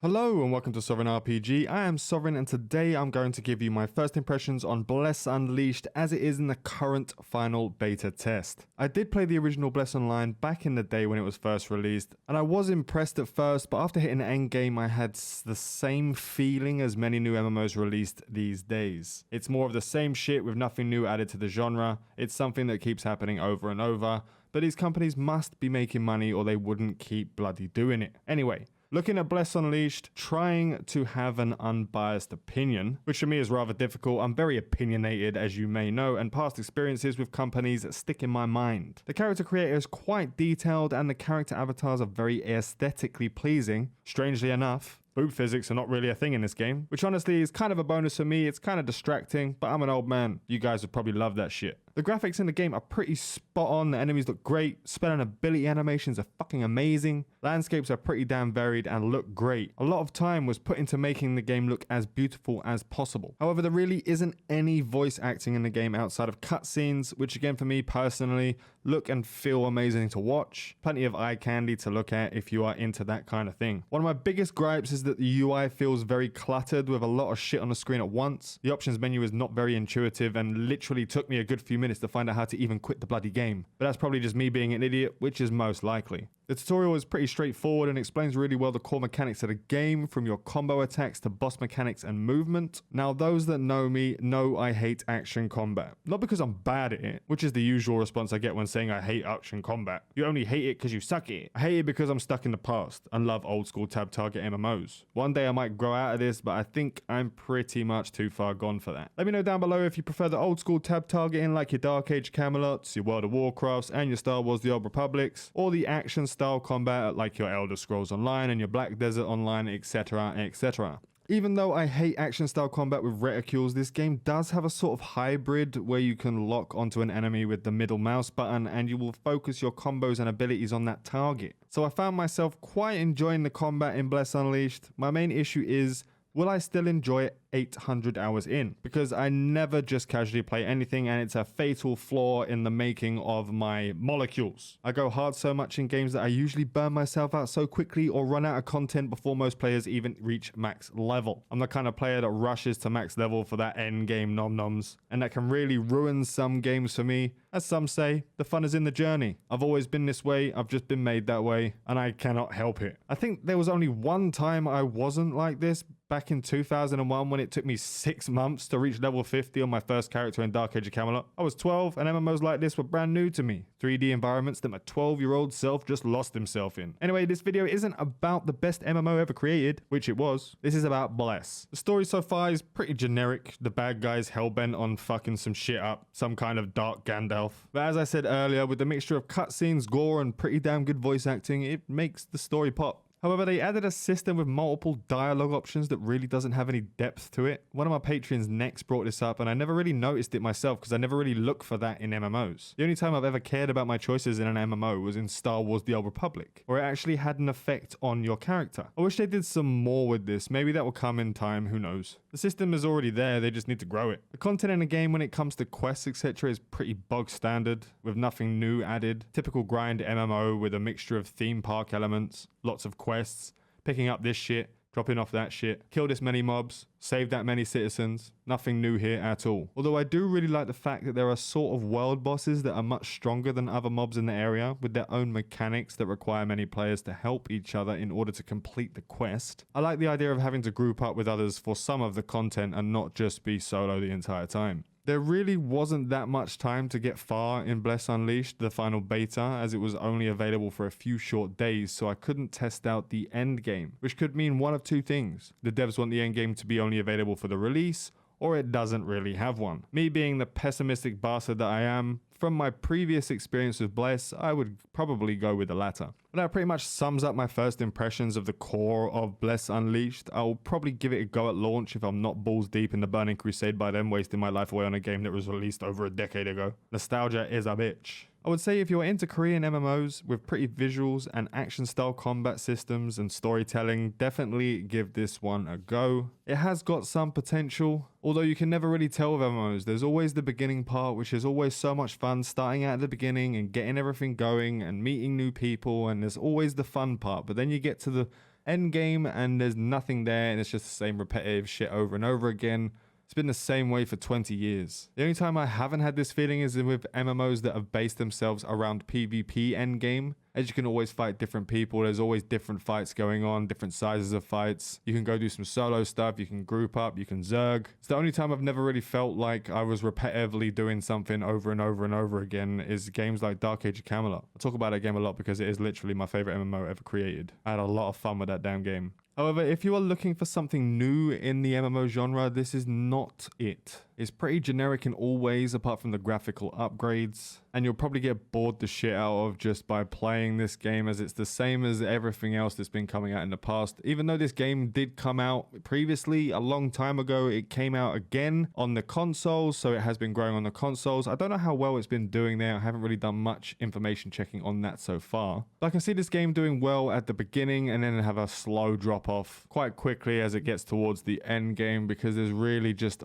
Hello and welcome to Sovereign RPG. I am Sovereign and today I'm going to give you my first impressions on Bless Unleashed as it is in the current final beta test. I did play the original Bless Online back in the day when it was first released and I was impressed at first, but after hitting the end game I had the same feeling as many new MMOs released these days. It's more of the same shit with nothing new added to the genre. It's something that keeps happening over and over, but these companies must be making money or they wouldn't keep bloody doing it. Anyway, looking at Bless Unleashed, trying to have an unbiased opinion, which for me is rather difficult. I'm very opinionated, as you may know, and past experiences with companies stick in my mind. The character creator is quite detailed and the character avatars are very aesthetically pleasing. Strangely enough, boob physics are not really a thing in this game, which honestly is kind of a bonus for me. It's kind of distracting, but I'm an old man. You guys would probably love that shit. The graphics in the game are pretty spot on, the enemies look great, spell and ability animations are fucking amazing, landscapes are pretty damn varied and look great. A lot of time was put into making the game look as beautiful as possible. However, there really isn't any voice acting in the game outside of cutscenes, which again for me personally, look and feel amazing to watch. Plenty of eye candy to look at if you are into that kind of thing. One of my biggest gripes is that the UI feels very cluttered with a lot of shit on the screen at once. The options menu is not very intuitive and literally took me a good few minutes to find out how to even quit the bloody game. But that's probably just me being an idiot, which is most likely. The tutorial is pretty straightforward and explains really well the core mechanics of the game, from your combo attacks to boss mechanics and movement. Now, those that know me know I hate action combat. Not because I'm bad at it, which is the usual response I get when saying I hate action combat. You only hate it because you suck at it. I hate it because I'm stuck in the past and love old school tab target MMOs. One day I might grow out of this, but I think I'm pretty much too far gone for that. Let me know down below if you prefer the old school tab targeting like your Dark Age Camelots, your World of Warcrafts, and your Star Wars The Old Republics, or the action style combat like your Elder Scrolls Online and your Black Desert Online, etc, etc. Even though I hate action style combat with reticules, this game does have a sort of hybrid where you can lock onto an enemy with the middle mouse button and you will focus your combos and abilities on that target. So I found myself quite enjoying the combat in Bless Unleashed. My main issue is, will I still enjoy it 800 hours in? Because I never just casually play anything and it's a fatal flaw in the making of my molecules. I go hard so much in games that I usually burn myself out so quickly or run out of content before most players even reach max level. I'm the kind of player that rushes to max level for that end game nom-noms, and that can really ruin some games for me. As some say, the fun is in the journey. I've always been this way, I've just been made that way, and I cannot help it. I think there was only one time I wasn't like this, back in 2001 when it took me 6 months to reach level 50 on my first character in Dark Age of Camelot. I was 12 and MMOs like this were brand new to me. 3D environments that my 12-year-old self just lost himself in. Anyway, this video isn't about the best MMO ever created, which it was. This is about Bless. The story so far is pretty generic. The bad guy's hellbent on fucking some shit up, some kind of dark Gandalf. But as I said earlier, with the mixture of cutscenes, gore, and pretty damn good voice acting, it makes the story pop. However, they added a system with multiple dialogue options that really doesn't have any depth to it. One of my patrons next brought this up and I never really noticed it myself because I never really look for that in MMOs. The only time I've ever cared about my choices in an MMO was in Star Wars The Old Republic, where it actually had an effect on your character. I wish they did some more with this. Maybe that will come in time, who knows. The system is already there, they just need to grow it. The content in the game when it comes to quests etc is pretty bog standard, with nothing new added. Typical grind MMO with a mixture of theme park elements, lots of quests, picking up this shit, dropping off that shit, kill this many mobs, save that many citizens. Nothing new here at all. Although I do really like the fact that there are sort of world bosses that are much stronger than other mobs in the area, with their own mechanics that require many players to help each other in order to complete the quest. I like the idea of having to group up with others for some of the content and not just be solo the entire time. There really wasn't that much time to get far in Bless Unleashed, the final beta, as it was only available for a few short days, so I couldn't test out the end game, which could mean one of two things. The devs want the end game to be only available for the release, or it doesn't really have one. Me being the pessimistic bastard that I am, from my previous experience with Bless, I would probably go with the latter. But that pretty much sums up my first impressions of the core of Bless Unleashed. I'll probably give it a go at launch if I'm not balls deep in the Burning Crusade by then, wasting my life away on a game that was released over a decade ago. Nostalgia is a bitch. I would say if you're into Korean MMOs with pretty visuals and action style combat systems and storytelling, definitely give this one a go. It has got some potential, although you can never really tell with MMOs. There's always the beginning part, which is always so much fun, starting out at the beginning and getting everything going and meeting new people, and there's always the fun part, but then you get to the Endgame and there's nothing there and it's just the same repetitive shit over and over again. It's been the same way for 20 years. The only time I haven't had this feeling is with MMOs that have based themselves around PvP endgame. As you can always fight different people, there's always different fights going on, different sizes of fights. You can go do some solo stuff, you can group up, you can zerg. It's the only time I've never really felt like I was repetitively doing something over and over and over again is games like Dark Age of Camelot. I talk about that game a lot because it is literally my favorite MMO ever created. I had a lot of fun with that damn game. However, if you are looking for something new in the MMO genre, this is not it. It's pretty generic in all ways apart from the graphical upgrades, and you'll probably get bored the shit out of just by playing this game as it's the same as everything else that's been coming out in the past. Even though this game did come out previously a long time ago, it came out again on the consoles, so it has been growing on the consoles. I don't know how well it's been doing there. I haven't really done much information checking on that so far. But I can see this game doing well at the beginning and then have a slow drop off quite quickly as it gets towards the end game, because there's really just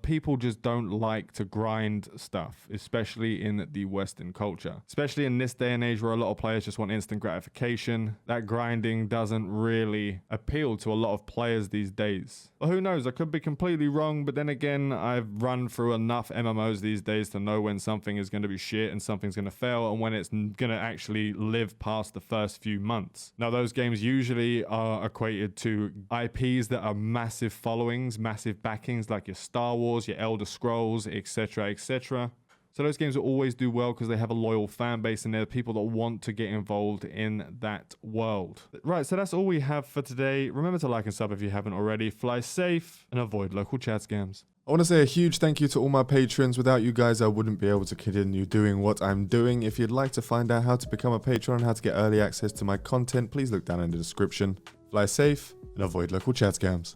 people just don't like to grind stuff, especially in the Western culture, especially in this day and age where a lot of players just want instant gratification. That grinding doesn't really appeal to a lot of players these days. But who knows, I could be completely wrong, but then again, I've run through enough MMOs these days to know when something is going to be shit and something's going to fail and when it's going to actually live past the first few months. Now, those games usually are equated to IPs that are massive followings, massive backings, like your Star Wars, your Elder Scrolls, etc., etc. So those games will always do well because they have a loyal fan base and there are people that want to get involved in that world. Right, so that's all we have for today. Remember to like and sub if you haven't already. Fly safe and avoid local chat scams. I want to say a huge thank you to all my patrons. Without you guys, I wouldn't be able to continue doing what I'm doing. If you'd like to find out how to become a patron and how to get early access to my content, please look down in the description. Fly safe and avoid local chat scams.